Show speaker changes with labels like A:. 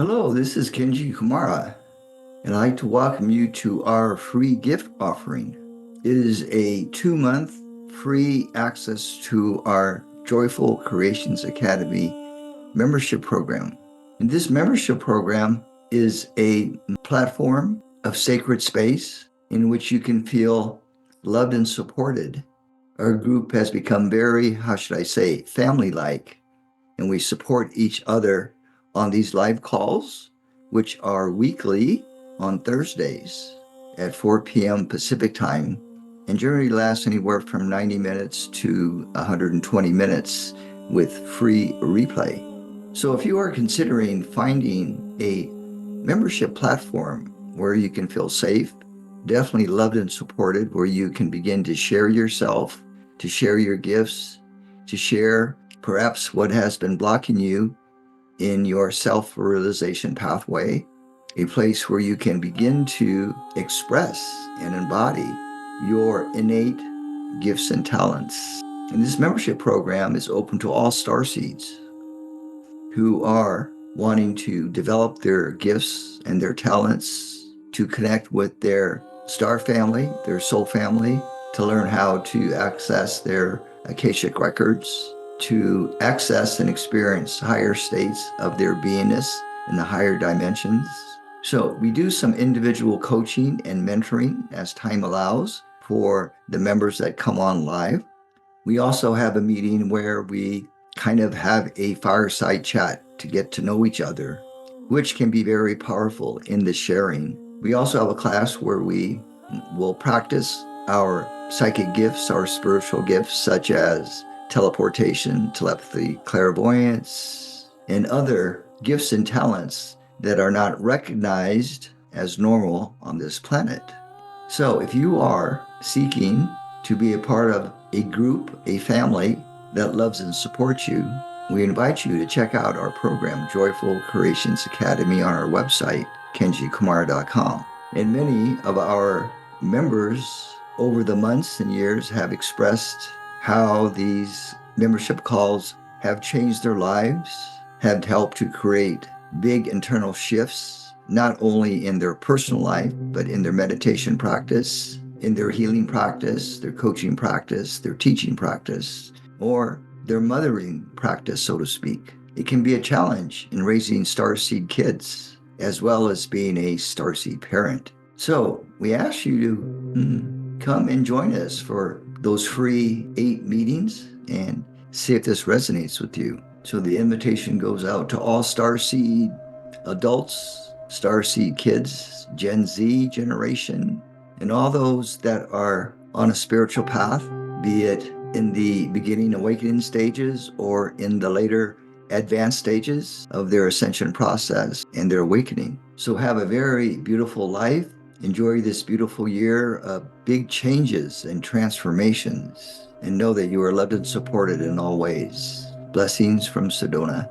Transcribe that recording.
A: Hello, this is Kenji Kumara, and I'd like to welcome you to our free gift offering. It is a 2-month free access to our Joyful Creations Academy membership program. And this membership program is a platform of sacred space in which you can feel loved and supported. Our group has become very, how should I say, family-like, and we support each other on these live calls, which are weekly on Thursdays at 4 p.m. Pacific time, and generally last anywhere from 90 minutes to 120 minutes with free replay. So if you are considering finding a membership platform where you can feel safe, definitely loved and supported, where you can begin to share yourself, to share your gifts, to share perhaps what has been blocking you in your self-realization pathway, a place where you can begin to express and embody your innate gifts and talents. And this membership program is open to all starseeds who are wanting to develop their gifts and their talents, to connect with their star family, their soul family, to learn how to access their Akashic records, to access and experience higher states of their beingness in the higher dimensions. So we do some individual coaching and mentoring as time allows for the members that come on live. We also have a meeting where we kind of have a fireside chat to get to know each other, which can be very powerful in the sharing. We also have a class where we will practice our psychic gifts, our spiritual gifts, such as teleportation, telepathy, clairvoyance, and other gifts and talents that are not recognized as normal on this planet. So if you are seeking to be a part of a group, a family that loves and supports you, we invite you to check out our program, Joyful Creations Academy, on our website, kenjikumara.com. And many of our members over the months and years have expressed how these membership calls have changed their lives, have helped to create big internal shifts, not only in their personal life, but in their meditation practice, in their healing practice, their coaching practice, their teaching practice, or their mothering practice, so to speak. It can be a challenge in raising starseed kids, as well as being a starseed parent. So we ask you to come and join us for those free 8 meetings and see if this resonates with you. So the invitation goes out to all starseed adults, starseed kids, Gen Z generation, and all those that are on a spiritual path, be it in the beginning awakening stages or in the later advanced stages of their ascension process and their awakening. So have a very beautiful life. Enjoy this beautiful year of big changes and transformations, and know that you are loved and supported in all ways. Blessings from Sedona.